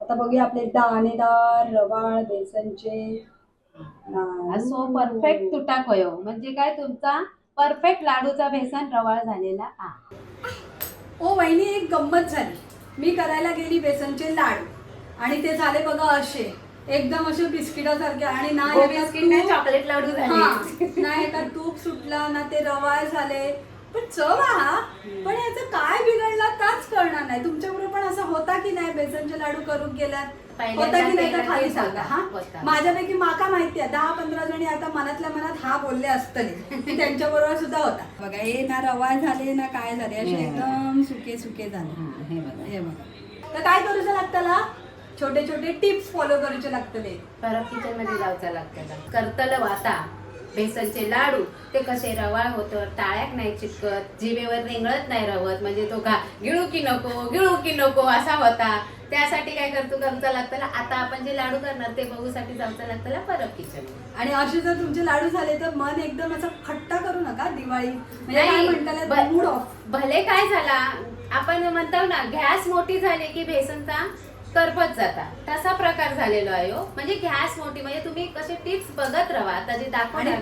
आता बघूया आपले दाणेदार रवाळ बेसनचे असो परफेक्ट तुटाक होयो म्हणजे काय तुमचा परफेक्ट लाडूचा बेसन रवाळ झालेला ओ वहिनी एक गंमत झाली. मी करायला गेली बेसनचे लाडू आणि ते झाले बघा असे एकदम असे बिस्किटासारखे आणि ना हो, ह्याच्यात बिस्किट नाही, चॉकलेट लाडू झाले. ना ह्याच्यात तूप सुटला ना ते रवाळ झाले. पण चव हा पण याचं काय बिघडला ताच कळणार नाही. तुमच्याबरोबर पण असं होता की नाही बेसनचे लाडू करून गेल्यात होता की नाही तर खाली सांगा. हा माझ्यापैकी माका माहिती आहे 10-15 जणी आता मनातल्या मनात हा बोलले असतले त्यांच्या बरोबर सुद्धा होता. बघा हे ना रवाळ झाले ना काय झाले असे एकदम सुके सुके झाले. हे बघा तर काय करूचं लागतं छोटे छोटे टिप्स फॉलो करूचे लागतले. परत किचन मध्ये जाऊचा लागतं करतल वाता बेसनचे लाडू ते कसे रवाळ होतं टाळ्याक नाही चिपकत जिभेवर रेंगळत नाही रवत म्हणजे तो गिळू की नको असा होता. त्यासाठी काय करूचा लागतं आता आपण जे लाडू करणार ते बघूसाठी जाऊचं लागतं परत किचन. आणि असे जर तुमचे लाडू झाले तर मन एकदम असं खट्टा करू नका. दिवाळी म्हणजे काय म्हणतात मूड ऑफ भले काय झाला आपण म्हणतो ना गॅस मोठी झाली की बेसनचा करपत जाता तसा प्रकार झालेलो आहे म्हणजे गॅस मोठी म्हणजे तुम्ही कसे टिप्स बघत राहा आता जे दाखवणार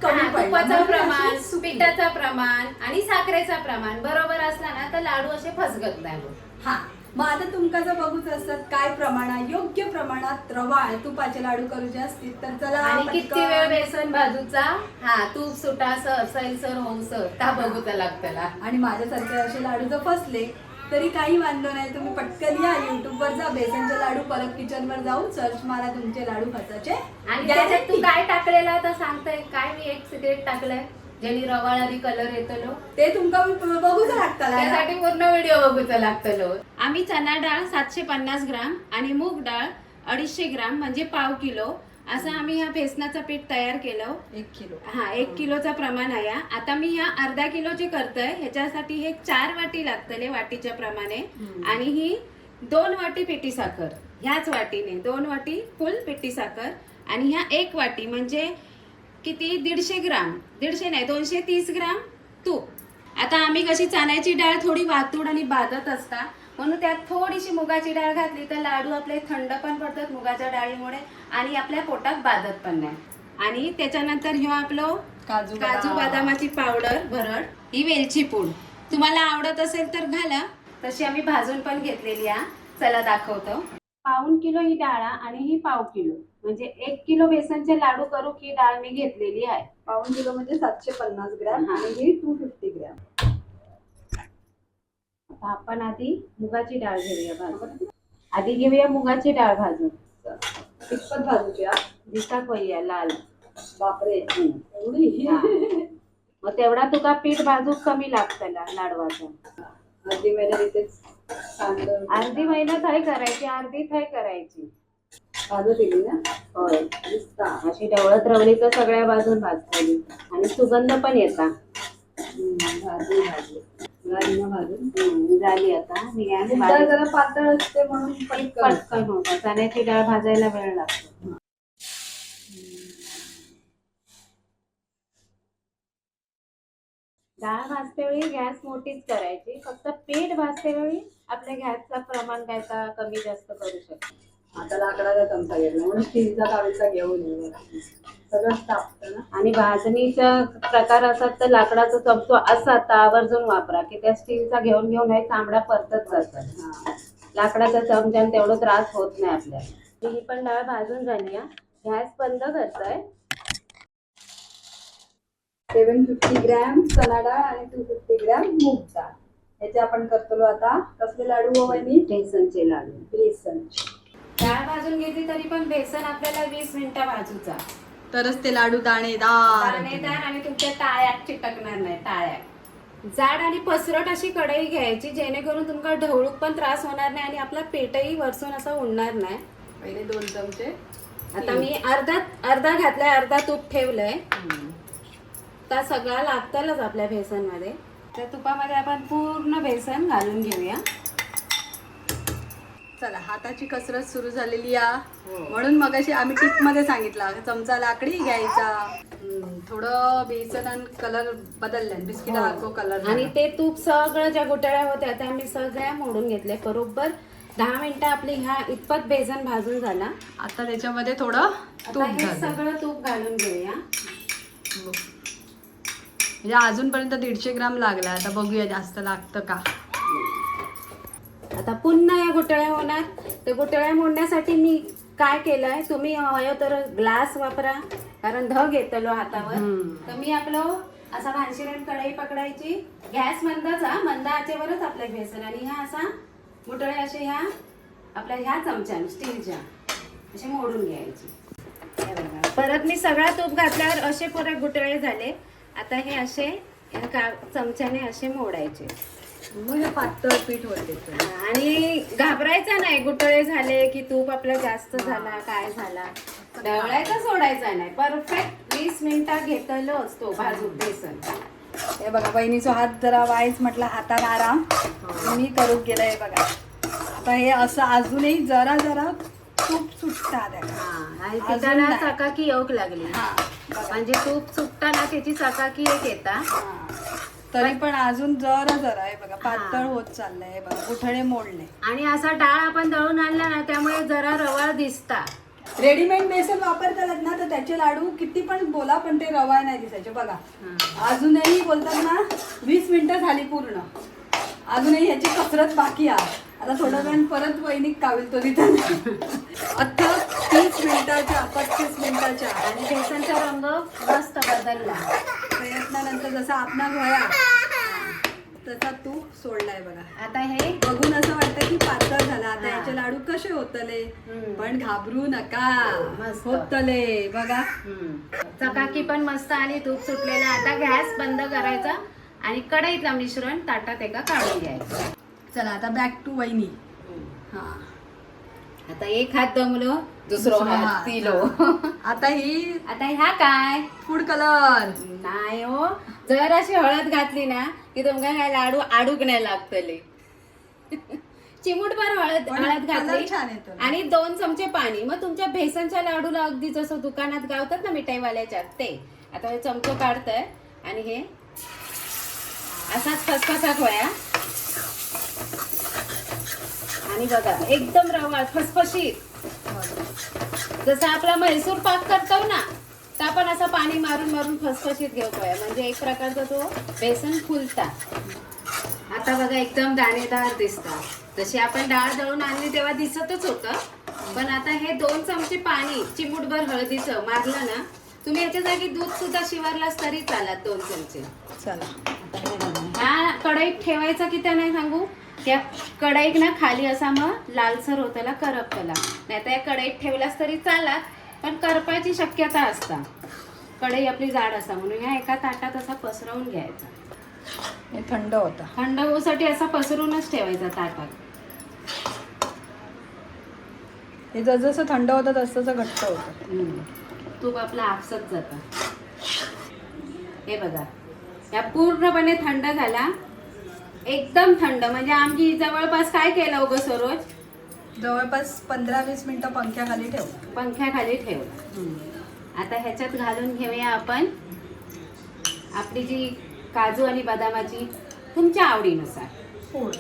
तुपाचं प्रमाण पिठाचं प्रमाण आणि साखरेचं प्रमाण बरोबर असला ना तर लाडू असे फसगत नाही. हा मग आता तुमका जर बघूच असतात काय प्रमाणात योग्य प्रमाणात रवाळ तुपाचे लाडू करूचे असतील तर चला आणि किती वेळ बेसन भाजूचा तूप सुटा सर होऊन ता बघूचा लागतला. आणि माझ्यासारखे असे लाडू जर फसले तरी काही वांधो नाही. तुम्ही पटकन या युट्यूबवर जा बेसनचे लाडू परत किचन वर जाऊन सर्च मारा तुमचे लाडू फसायचे. आणि त्याच्यात तू काय टाकलेला तर सांगताय काय मी एक सिक्रेट टाकलंय ज्यांनी रवाळ आधी कलर येतलो ते तुमका बघूच लागतं त्यासाठी पूर्ण व्हिडिओ बघूचा लागतलो. आम्ही चना डाळ 750 ग्राम आणि मूग डाळ 250 ग्राम म्हणजे पाव किलो असं आम्ही ह्या बेसनाचं पीठ तयार केलं. 1 किलो 1 किलोचा प्रमाण आहे. आता मी ह्या अर्धा किलोचे करतोय ह्याच्यासाठी हे 4 वाटी लागतले वाटीच्या प्रमाणे आणि ही 2 वाटी पिठी साखर ह्याच वाटीने 2 वाटी फुल पिठी साखर आणि ह्या 1 वाटी म्हणजे किती 150 ग्राम 150 नाही 230 ग्राम तूप. आता आम्ही कशी चण्याची डाळ थोडी वातूड आणि बादत असता म्हणून त्यात थोडीशी मुगाची डाळ घातली तर लाडू आपले थंड पण पडतात मुगाच्या डाळीमुळे आणि आपल्या पोटात बादत पण नाही. आणि त्याच्यानंतर ह्यो आपलं काजू बदामाची पावडर भरड ही वेलची पूड तुम्हाला आवडत असेल तर घाला. तशी आम्ही भाजून पण घेतलेली आहे. चला दाखवतो. पाऊण किलो ही डाळ आणि ही पाव किलो म्हणजे 1 किलो बेसनचे लाडू करू ही डाळ मी घेतलेली आहे. पाऊण किलो म्हणजे 750 ग्रॅम आणि ही 250 ग्रॅम. आता आपण आधी मुगाची डाळ घेऊया भाजून. आधी घेऊया मुगाची डाळ भाजून. कितपत भाजूची दिसा पहिया लाल. बापरे एवढी. मग तेवढा तुका पीठ भाजू कमी लागतला लाडवाचा. अर्धी मेहनत इथेच अर्धी मेहनत आहे करायची अर्धी थाय करायची. भाजत येईल ना. होय अशी ढवळत रवळीचं सगळ्या बाजून भाजली आणि सुगंध पण येता. झाली आता जरा पातळ असते म्हणून पटकन होतं. चण्याची डाळ भाजायला वेळ लागतो. डाळ भाजतेवेळी गॅस मोठीच करायची फक्त पीठ भाजतेवेळी आपल्या गॅसचं प्रमाण काय का कमी जास्त करू शकतो. आता लाकडाचा चमचा घेतला म्हणून स्टीलचा कावीचा घेऊन सगळं तापतं ना. आणि भाजणीचा प्रकार असतात तर लाकडाचा चमचो असा आवर्जून वापरा की त्या स्टीलचा घेऊन नाही चांबडा परतत जातात. लाकडाचा चमच्याने तेवढं त्रास होत नाही आपल्याला. ही पण डाळ भाजून झाली आहे. गॅस बंद करताय. 750 ग्रॅम चना डाळ आणि 250 ग्रॅम मूग डाळ याचे आपण करतो आता कसले लाडू हवायनी बेसनचे लाडू. बेसनचे डाळ भाजून घेतली तरी पण बेसन आपल्याला 20 मिनिटं भाजूचा तरच ते लाडू दाणेदार आणि तुमच्या टाळ्यात चिटकणार नाही. टाळ्यात जाड आणि पसरट अशी कढई घ्यायची जेणेकरून तुमका ढवळूक पण त्रास होणार नाही आणि आपला पेटही वरसून असा उडणार नाही. पहिले 2 चमचे आता मी अर्धा घातलाय अर्धा तूप ठेवलंय. तर सगळा लागतालच आपल्या बेसन मध्ये. त्या तुपामध्ये आपण पूर्ण बेसन घालून घेऊया. चला हाताची कसरत सुरू झालेली आहे म्हणून मगाशी आम्ही टिप मध्ये सांगितलं चमचा लाकडी घ्यायचा. थोडं बेसन आणि कलर बदललं बिस्किट कलर आणि ते तूप सगळं ज्या गुठळ्या होत्या त्या आम्ही सगळ्या मोडून घेतल्या बरोबर 10 मिनिटं आपली ह्या इतपत बेसन भाजून झाला. आता त्याच्यामध्ये थोडं तूप आता हे घालू. सगळं तूप घालून घेऊया. म्हणजे अजूनपर्यंत 150 ग्राम लागला. आता बघूया जास्त लागतं का. आता पुन्हा या गुठळ्या होणार. तर गुठळ्या मोडण्यासाठी मी काय केलंय, तुम्ही हवं तर ग्लास वापरा कारण धग येतलो हातावर. तर मी आपलं असा भानशिरण कढई पकडायची, गॅस मंद आचेवरच आपल्या बेसन आणि ह्या असा गुठळे असे ह्या आपल्या ह्या चमच्याने स्टीलच्या असे मोडून घ्यायचे. हे बघा. परत मी सगळा तूप घातल्यावर असे परत गुठळे झाले. आता हे असे चमच्याने असे मोडायचे. मग हे पातळ पीठ होते. आणि घाबरायचा नाही, गुठळे झाले की तूप आपला जास्त झाला काय झाला ढवळायचा सोडायचा नाही. परफेक्ट 20 मिनिटं घेतलो असतो भाजून बेसन. हे बघा बहिणीचा हात जरा वाईच म्हटलं हाताला आराम. मी करून गेलं. हे बघा आता हे असं अजूनही जरा जरा तूप सुटतात. आणि पिठाला चकाकी येऊक लागली. म्हणजे तूप सुटताना त्याची चकाकी एक येता. तरी पण अजून जरा जरा आहे बघा पातळ होत चाललंय. हे बघा गुठळे मोडले. आणि असा डाळ आपण दळून आणला ना त्यामुळे जरा रवाळ दिसता. रेडीमेड बेसन वापरतात ना तर त्याचे लाडू किती पण बोला पण ते रवा नाही दिसायचे. बघा अजूनही बोलतात ना 20 मिनिटं झाली पूर्ण. अजूनही ह्याची कसरत बाकी आहे. आता थोडं वेळ परत वैनिक कावेल तो तिथं. आता 30 मिनिटाच्या 35 मिनिटाच्या आणि बेसनचा रंग मस्त बदलला. प्रयत्नानंतर जसा आपला व्हाया तसा तूप सोडलाय बघा. आता हे बघून असं वाटतं की पातळ झाला. आता याचे लाडू कसे होतले पण घाबरू नका, होतले बघा. चकाकी पण मस्त आणि तूप सुटलेलं. आता गॅस बंद करायचा आणि कढईतला मिश्रण ताटात एका काढून घ्यायचं. चला आता बॅक टू वहिनी. हा आता एक हात दमलो दुसरो हात पिलो. आता ह्या काय फूड कलर नाही हो. जर अशी हळद घातली ना की तुमका काय लाडू आडूक नाही लागतले. चिमूटभर हळद घातली छान येतो आणि 2 चमचे पाणी. मग तुमच्या बेसनच्या लाडूला अगदी जसं दुकानात गावतात ना मिठाईवाल्याच्या ते. आता हे चमचो काढतंय आणि हे असाच फसफसात व्हाया. आणि बघा एकदम रवा फसफशीत. जसं आपला म्हैसूर पाक करतो ना तर आपण असं पाणी मारून मारून फसफशीत घेऊया. म्हणजे एक प्रकारचा तो बेसन फुलता. आता बघा एकदम दाणेदार दिसतात. जशी आपण डाळ दळून आणली तेव्हा दिसतच होतं. पण आता हे 2 चमचे पाणी चिमूटभर हळदीचं मारलं ना. तुम्ही याच्या जागी दूध सुद्धा शिवारलास तरी चालत 2 चमचे. चला ह्या कढईत ठेवायचा की त्या नाही सांगू. त्या कढईत ना खाली असा मग लालसर होताला करपतला. नाही तर या कढईत ठेवलास तरी चालत पण करपायची शक्यता असता. कढई आपली जाड असा म्हणून ह्या एका ताटात असा पसरवून घ्यायचा. हे थंड होता. थंड होऊसाठी असा पसरूनच ठेवायचा ताटात. हे जसं थंड होतं तसं घट्ट होतं. तूप आपला आपसत जाता. हे बघा या पूर्णपणे थंड झाला. एकदम थंड म्हणजे आमची जवळपास काय केलं उगं सरोज जवळपास 15-20 मिनिटं पंख्याखाली ठेवला. आता ह्याच्यात घालून घेऊया आपण आपली जी काजू आणि बदामाची तुमच्या आवडीनुसार पूड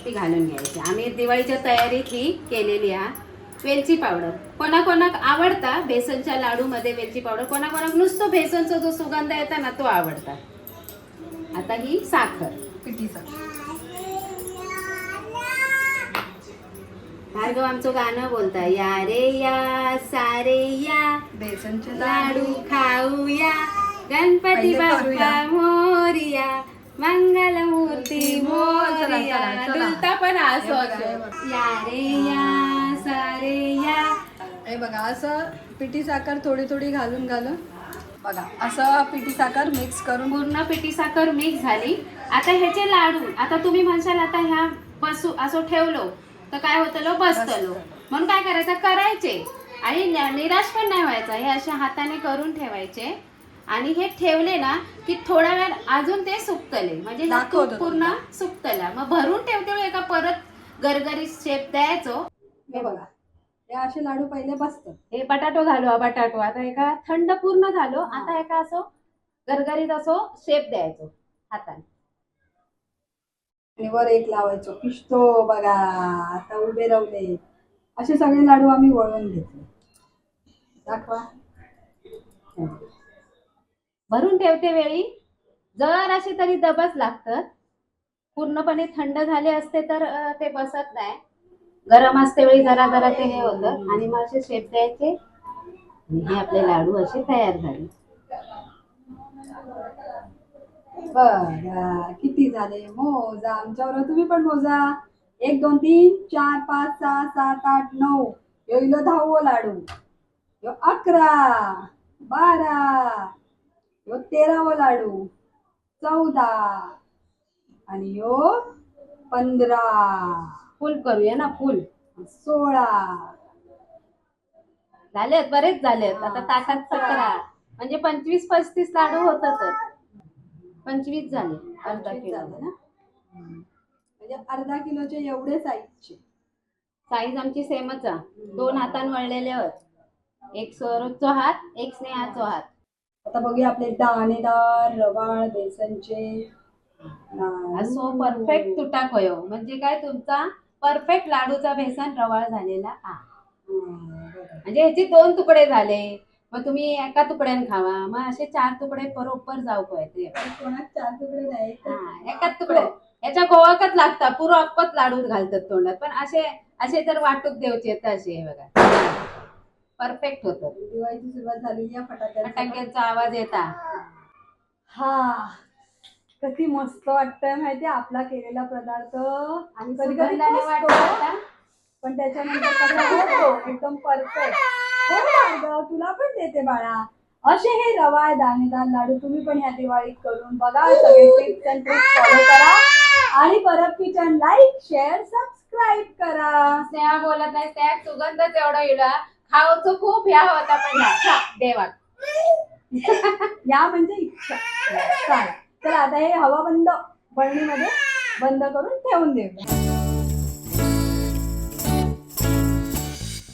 ती घालून घ्यायची. आम्ही दिवाळीच्या तयारीत ही केलेली आहे. वेलची पावडर कोणाकोणाक आवडता बेसनच्या लाडूमध्ये वेलची पावडर. कोणाकोणाक नुसतं बेसनचा जो सुगंध येता ना तो आवडता. आता ही साखर पिठी साखर. भार्गव आमचं गाणं बोलता. या रे या सारे या बेसनचे लाडू खाऊया गणपती पहिले बाप्पा करूया. मोरया मंगलमूर्ती मोरया. डुलता पण असं या रे या सारे या. हे बघा असं पिठी साखर थोडी थोडी घालून बघा असं पिठी साखर मिक्स करून पूर्ण पिठी साखर मिक्स झाली. आता ह्याचे लाडू आता तुम्ही म्हणशाल आता ह्या बसू असं ठेवलो तर काय होतलो बसतलो. म्हणून काय करायचं करायचे आणि निराश पण नाही व्हायचा. हे अशा हाताने करून ठेवायचे आणि हे ठेवले ना की थोडा वेळ अजून ते सुकतले म्हणजे पूर्ण सुकतला. मग भरून ठेवते एका परत गरगरीत शेप द्यायचो. हे बघा हे असे लाडू पहिले बसतात. हे बटाटो घालू बटाटो. आता एका थंड पूर्ण झालो. आता एका असं गरगरीत असो शेप द्यायचो हाताने. आणि वर एक लावायचो किष्तो बघा आता उभे राहले. असे सगळे लाडू आम्ही वळवून घेतले. दाखवा. भरून ठेवते वेळी जर असे तरी दबच लागतात. पूर्णपणे थंड झाले असते तर ते बसत नाही. गरम असते वेळी जरा जरा ते हे होतं आणि मग असे शेप द्यायचे आणि हे आपले लाडू असे तयार झाले. बरं किती झाले मोजा आमच्यावर तुम्ही पण मोजा. 1 2 3 4 5 6 7 8 9 यो इलो 10वो लाडू. यो 11 12 यो 13वो लाडू 14 आणि यो 15 फुल करूया ना फुल. 16 झालेत बरेच झालेत. आता ताटात 17 म्हणजे 25-35 लाडू होतात. 25 झाले अर्धा 25 किलो झाले ना. म्हणजे अर्धा किलोचे एवढे साईजचे. साईज आमची सेमच आहे. 2 हातान वळलेले आहेत. एक सौरभचा हात एक स्नेहाचा हात. आता बघूया आपले दाणेदार रवाळ बेसनचे असो परफेक्ट तुटाक होयो म्हणजे काय तुमचा परफेक्ट लाडूचा बेसन रवाळ झालेला आहे. म्हणजे ह्याचे 2 तुकडे झाले मग तुम्ही एका तुकड्याने खावा. मग असे 4 तुकडे बरोबर जाऊ पाहिजे. कोणात 4 तुकडे नाही एकाच तुकडे याच्या गोवाकच लागता पुरो अक्कच लाडू घालतात तोंडात. पण असे असे जर वाटूक देऊचे तर असे बघा परफेक्ट होतं. दिवाळीची सुरुवात झालेली आहे. फटाक्यांचा आवाज येता. हा किती मस्त वाटतंय माहितीये आपला केलेला पदार्थ. आणि कधी कधी सुगंधाने वाटतं पण त्याच्यानंतर कसा होतो एकदम परफेक्ट. हो तुला पण देते बाळा. असे हे रवाळ दाणेदार लाडू तुम्ही पण या दिवाळीत करून बघा. सगळे टिप्स अँड ट्रिक्स फॉलो करा आणि परत किचन लाईक शेअर सबस्क्राईब करा. स्नेहा बोलत नाही त्या सुगंधच एवढा इडा खाऊचं खूप ह्या होता पण देवा या म्हणजे इच्छा. चालेल तर आता हे हवा बंद बरणीमध्ये बंद करून ठेवून देऊ.